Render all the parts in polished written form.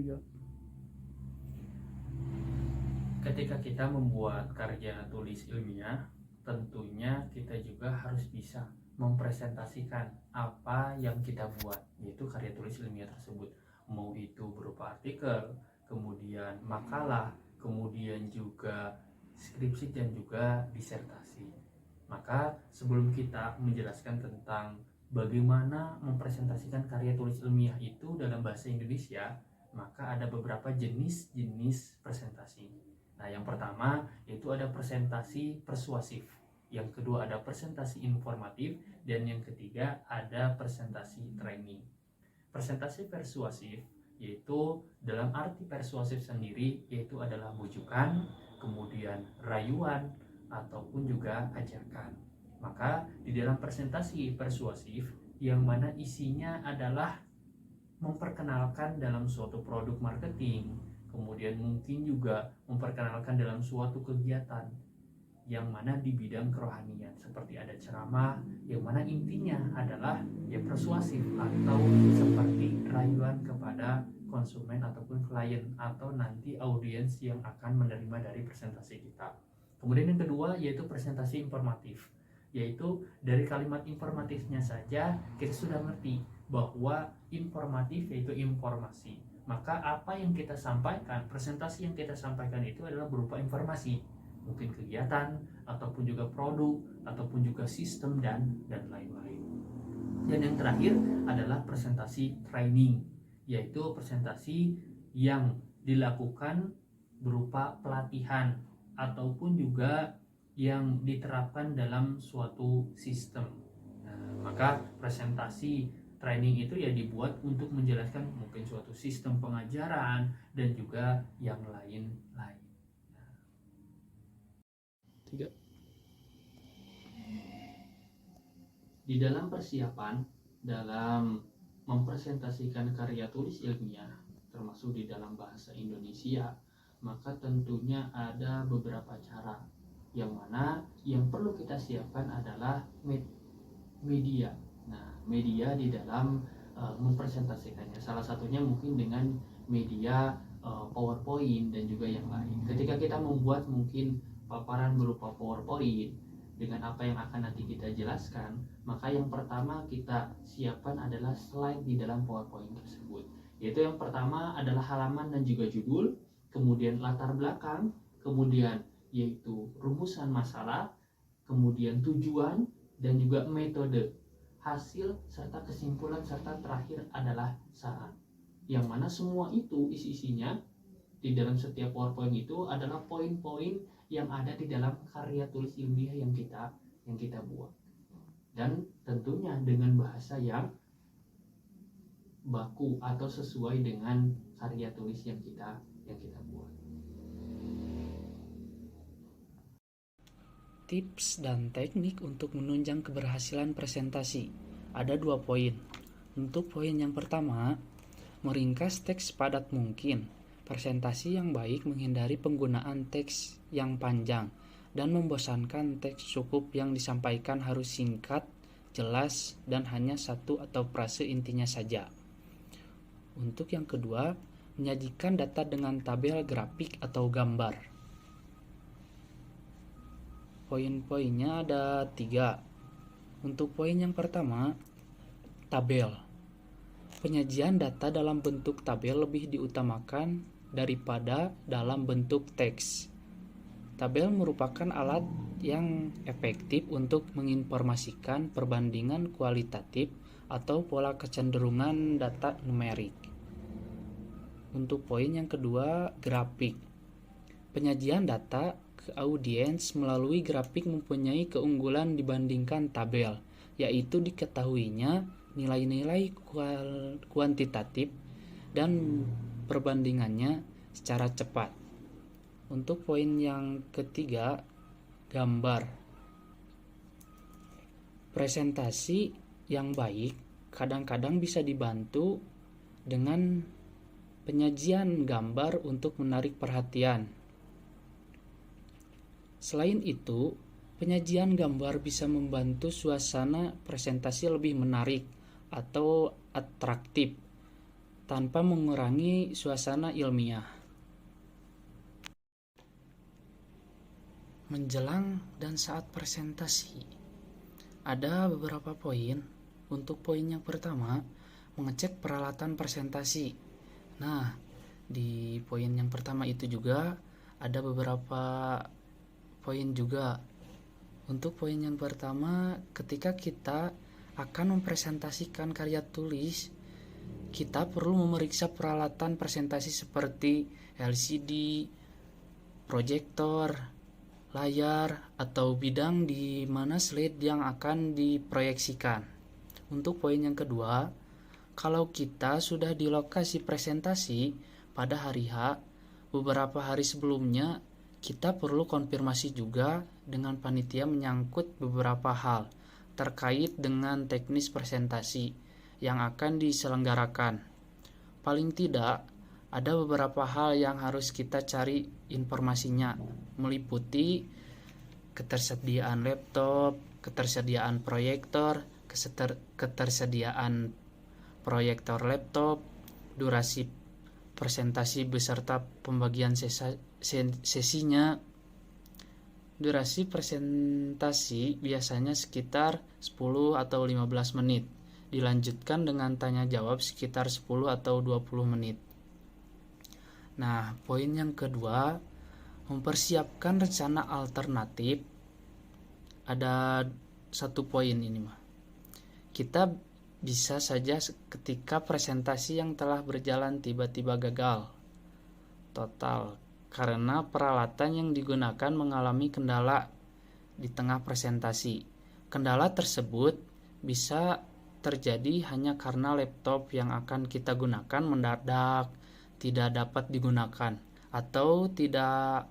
Iya. Ketika kita membuat karya tulis ilmiah, tentunya kita juga harus bisa mempresentasikan apa yang kita buat, yaitu karya tulis ilmiah tersebut. Mau itu berupa artikel, kemudian makalah, kemudian juga skripsi dan juga disertasi. Maka sebelum kita menjelaskan tentang bagaimana mempresentasikan karya tulis ilmiah itu dalam bahasa Indonesia, maka ada beberapa jenis-jenis presentasi. Nah, yang pertama yaitu ada presentasi persuasif, yang kedua ada presentasi informatif, dan yang ketiga ada presentasi training. Presentasi persuasif yaitu dalam arti persuasif sendiri yaitu adalah bujukan, kemudian rayuan, ataupun juga ajakan. Maka di dalam presentasi persuasif yang mana isinya adalah memperkenalkan dalam suatu produk marketing, kemudian mungkin juga memperkenalkan dalam suatu kegiatan yang mana di bidang kerohanian, seperti ada ceramah yang mana intinya adalah ya persuasif atau seperti rayuan kepada konsumen ataupun klien atau nanti audiens yang akan menerima dari presentasi kita. Kemudian yang kedua yaitu presentasi informatif, yaitu dari kalimat informatifnya saja kita sudah ngerti bahwa informatif yaitu informasi. Maka apa yang kita sampaikan, presentasi yang kita sampaikan itu adalah berupa informasi, mungkin kegiatan ataupun juga produk ataupun juga sistem dan lain-lain. Dan yang terakhir adalah presentasi training, yaitu presentasi yang dilakukan berupa pelatihan ataupun juga yang diterapkan dalam suatu sistem. Nah, maka presentasi training itu ya dibuat untuk menjelaskan mungkin suatu sistem pengajaran dan juga yang lain-lain. Di dalam persiapan dalam mempresentasikan karya tulis ilmiah termasuk di dalam bahasa Indonesia, maka tentunya ada beberapa cara yang mana yang perlu kita siapkan adalah media. Nah, media di dalam mempresentasikannya salah satunya mungkin dengan media PowerPoint dan juga yang lain. Ketika kita membuat mungkin paparan berupa PowerPoint dengan apa yang akan nanti kita jelaskan, maka yang pertama kita siapkan adalah slide di dalam PowerPoint tersebut. Yaitu yang pertama adalah halaman dan juga judul, kemudian latar belakang, kemudian yaitu rumusan masalah, kemudian tujuan dan juga metode, hasil serta kesimpulan, serta terakhir adalah saran. Yang mana semua itu isi-isinya di dalam setiap PowerPoint itu adalah poin-poin yang ada di dalam karya tulis ilmiah yang kita buat, dan tentunya dengan bahasa yang baku atau sesuai dengan karya tulis yang kita buat. Tips dan teknik untuk menunjang keberhasilan presentasi. Ada 2 poin. Untuk poin yang pertama, meringkas teks padat mungkin. Presentasi yang baik menghindari penggunaan teks yang panjang dan membosankan. Teks cukup yang disampaikan harus singkat, jelas, dan hanya satu atau frase intinya saja. Untuk yang kedua, menyajikan data dengan tabel, grafik, atau gambar. Poin-poinnya ada 3. Untuk poin yang pertama, tabel. Penyajian data dalam bentuk tabel lebih diutamakan daripada dalam bentuk teks. Tabel merupakan alat yang efektif untuk menginformasikan perbandingan kualitatif atau pola kecenderungan data numerik. Untuk poin yang kedua, grafik. Penyajian data ke audiens melalui grafik mempunyai keunggulan dibandingkan tabel, yaitu diketahuinya nilai-nilai kuantitatif dan perbandingannya secara cepat. Untuk poin yang ketiga, gambar. Presentasi yang baik kadang-kadang bisa dibantu dengan penyajian gambar untuk menarik perhatian. Selain itu, penyajian gambar bisa membantu suasana presentasi lebih menarik atau atraktif. tanpa mengurangi suasana ilmiah. Menjelang dan saat presentasi, ada beberapa poin. Untuk poin yang pertama, mengecek peralatan presentasi. Nah, di poin yang pertama itu juga ada beberapa poin juga. Untuk poin yang pertama, ketika kita akan mempresentasikan karya tulis, kita perlu memeriksa peralatan presentasi seperti LCD, proyektor, layar, atau bidang di mana slide yang akan diproyeksikan. Untuk poin yang kedua, kalau kita sudah di lokasi presentasi pada hari H, beberapa hari sebelumnya kita perlu konfirmasi juga dengan panitia menyangkut beberapa hal terkait dengan teknis presentasi yang akan diselenggarakan. Paling tidak, ada beberapa hal yang harus kita cari informasinya, meliputi ketersediaan laptop, ketersediaan proyektor, ketersediaan proyektor laptop, durasi presentasi beserta pembagian sesinya. Durasi presentasi biasanya sekitar 10 atau 15 menit, dilanjutkan dengan tanya jawab sekitar 10 atau 20 menit. Nah, poin yang kedua, mempersiapkan rencana alternatif. Ada satu poin ini mah. Kita bisa saja ketika presentasi yang telah berjalan tiba-tiba gagal total karena peralatan yang digunakan mengalami kendala di tengah presentasi. Kendala tersebut bisa terjadi hanya karena laptop yang akan kita gunakan mendadak tidak dapat digunakan atau tidak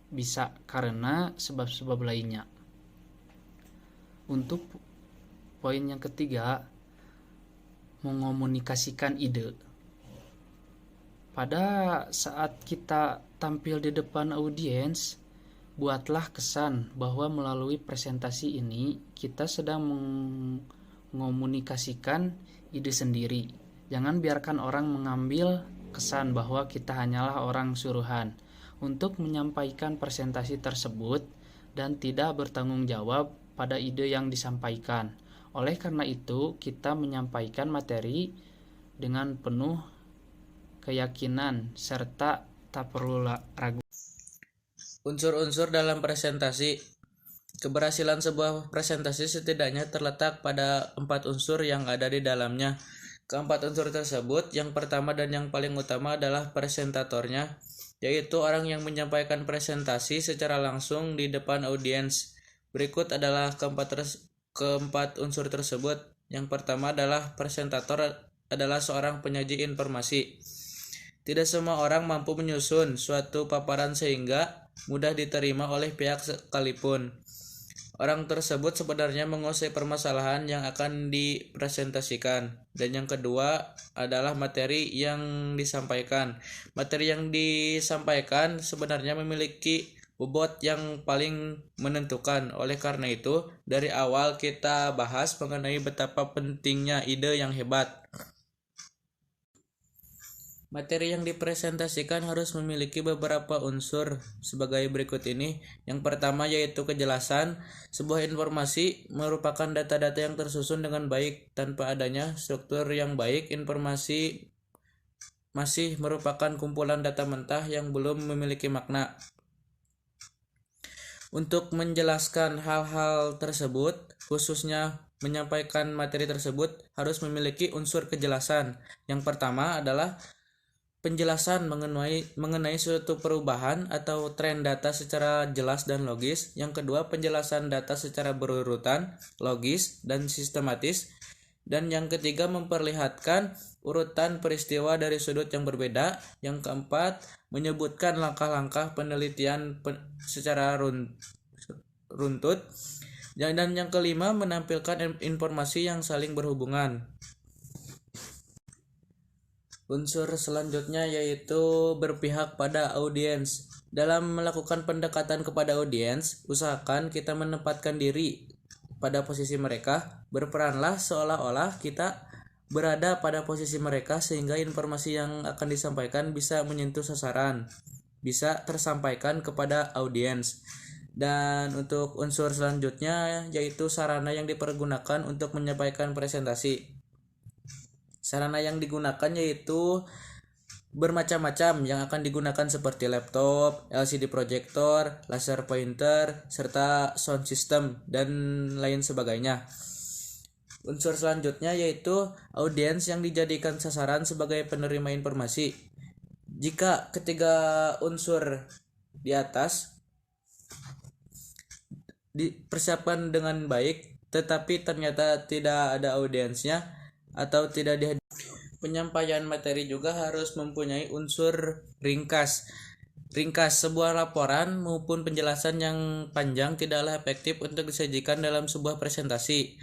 bisa karena sebab-sebab lainnya. Untuk poin yang ketiga, mengomunikasikan ide. Pada saat kita tampil di depan audiens, buatlah kesan bahwa melalui presentasi ini kita sedang mengomunikasikan ide sendiri. Jangan biarkan orang mengambil kesan bahwa kita hanyalah orang suruhan untuk menyampaikan presentasi tersebut dan tidak bertanggung jawab pada ide yang disampaikan. Oleh karena itu, kita menyampaikan materi dengan penuh keyakinan serta tak perlu ragu. Unsur-unsur dalam presentasi. Keberhasilan sebuah presentasi setidaknya terletak pada 4 unsur yang ada di dalamnya. Keempat unsur tersebut, yang pertama dan yang paling utama adalah presentatornya, yaitu orang yang menyampaikan presentasi secara langsung di depan audiens. Berikut adalah keempat unsur tersebut. Yang pertama adalah presentator adalah seorang penyaji informasi. Tidak semua orang mampu menyusun suatu paparan sehingga mudah diterima oleh pihak sekalipun. Orang tersebut sebenarnya menguasai permasalahan yang akan dipresentasikan. Dan yang kedua adalah materi yang disampaikan. Materi yang disampaikan sebenarnya memiliki bobot yang paling menentukan. Oleh karena itu, dari awal kita bahas mengenai betapa pentingnya ide yang hebat. Materi yang dipresentasikan harus memiliki beberapa unsur sebagai berikut ini. Yang pertama yaitu kejelasan. Sebuah informasi merupakan data-data yang tersusun dengan baik. Tanpa adanya struktur yang baik, informasi masih merupakan kumpulan data mentah yang belum memiliki makna. Untuk menjelaskan hal-hal tersebut, khususnya menyampaikan materi tersebut, harus memiliki unsur kejelasan. Yang pertama adalah penjelasan mengenai suatu perubahan atau tren data secara jelas dan logis. Yang kedua, penjelasan data secara berurutan, logis, dan sistematis. Dan yang ketiga, memperlihatkan urutan peristiwa dari sudut yang berbeda. Yang keempat, menyebutkan langkah-langkah penelitian secara runtut. Dan yang kelima, menampilkan informasi yang saling berhubungan. Unsur selanjutnya yaitu berpihak pada audiens. Dalam melakukan pendekatan kepada audiens, usahakan kita menempatkan diri pada posisi mereka. Berperanlah seolah-olah kita berada pada posisi mereka sehingga informasi yang akan disampaikan bisa menyentuh sasaran, bisa tersampaikan kepada audiens. Dan untuk unsur selanjutnya yaitu sarana yang dipergunakan untuk menyampaikan presentasi. Sarana yang digunakan yaitu bermacam-macam yang akan digunakan seperti laptop, LCD projector, laser pointer, serta sound system dan lain sebagainya. Unsur selanjutnya yaitu audiens yang dijadikan sasaran sebagai penerima informasi. Jika ketiga unsur di atas dipersiapkan dengan baik tetapi ternyata tidak ada audiensnya atau tidak penyampaian materi juga harus mempunyai unsur ringkas. Sebuah laporan maupun penjelasan yang panjang tidaklah efektif untuk disajikan dalam sebuah presentasi.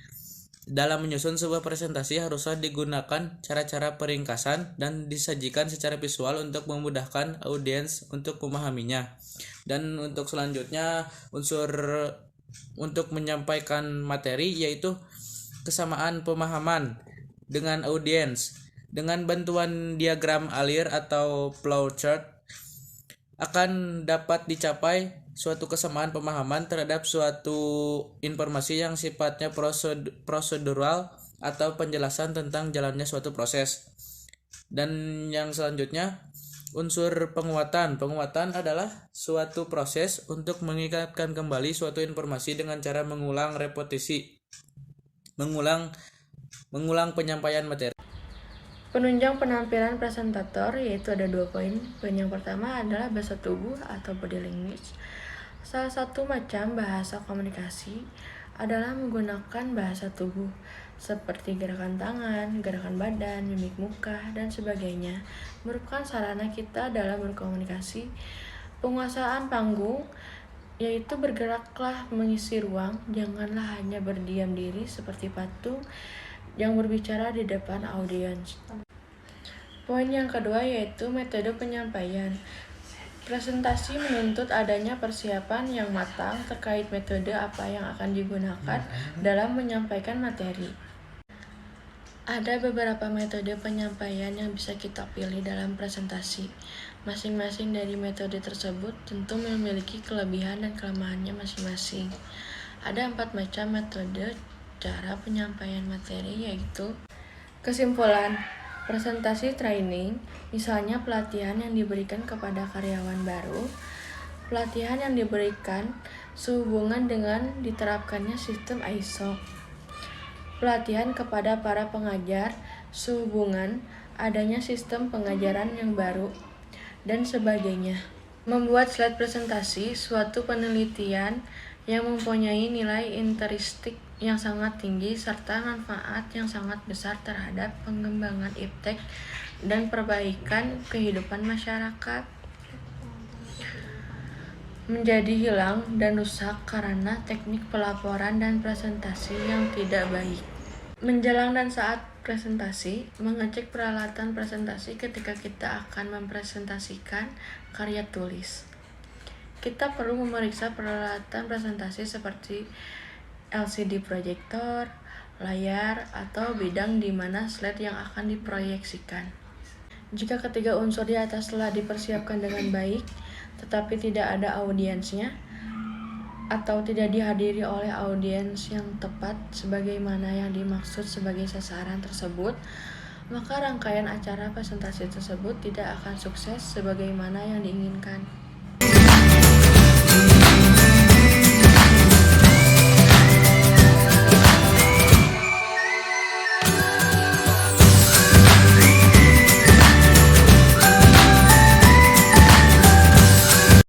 Dalam menyusun sebuah presentasi haruslah digunakan cara-cara peringkasan dan disajikan secara visual untuk memudahkan audiens untuk memahaminya. Dan untuk selanjutnya unsur untuk menyampaikan materi yaitu kesamaan pemahaman dengan audiens. Dengan bantuan diagram alir atau flowchart akan dapat dicapai suatu kesamaan pemahaman terhadap suatu informasi yang sifatnya prosedural atau penjelasan tentang jalannya suatu proses. Dan yang selanjutnya unsur penguatan. Penguatan adalah suatu proses untuk mengingatkan kembali suatu informasi dengan cara mengulang penyampaian materi. Penunjang penampilan presentator yaitu ada 2 poin. Poin yang pertama adalah bahasa tubuh atau body language. Salah satu macam bahasa komunikasi adalah menggunakan bahasa tubuh seperti gerakan tangan, gerakan badan, mimik muka, dan sebagainya merupakan sarana kita dalam berkomunikasi. Penguasaan panggung yaitu bergeraklah mengisi ruang, janganlah hanya berdiam diri seperti patung yang berbicara di depan audiens. Poin yang kedua yaitu metode penyampaian. Presentasi menuntut adanya persiapan yang matang terkait metode apa yang akan digunakan dalam menyampaikan materi. Ada beberapa metode penyampaian yang bisa kita pilih dalam presentasi. Masing-masing dari metode tersebut tentu memiliki kelebihan dan kelemahannya masing-masing. Ada 4 macam metode cara penyampaian materi yaitu kesimpulan, presentasi training, misalnya pelatihan yang diberikan kepada karyawan baru, pelatihan yang diberikan sehubungan dengan diterapkannya sistem ISO, pelatihan kepada para pengajar sehubungan adanya sistem pengajaran yang baru, dan sebagainya. Membuat slide presentasi suatu penelitian yang mempunyai nilai intrinsik yang sangat tinggi serta manfaat yang sangat besar terhadap pengembangan iptek dan perbaikan kehidupan masyarakat menjadi hilang dan rusak karena teknik pelaporan dan presentasi yang tidak baik. Menjelang dan saat presentasi, mengecek peralatan presentasi ketika kita akan mempresentasikan karya tulis. Kita perlu memeriksa peralatan presentasi seperti LCD projector, layar, atau bidang di mana slide yang akan diproyeksikan. Jika ketiga unsur di atas telah dipersiapkan dengan baik, tetapi tidak ada audiensnya, atau tidak dihadiri oleh audiens yang tepat sebagaimana yang dimaksud sebagai sasaran tersebut, maka rangkaian acara presentasi tersebut tidak akan sukses sebagaimana yang diinginkan.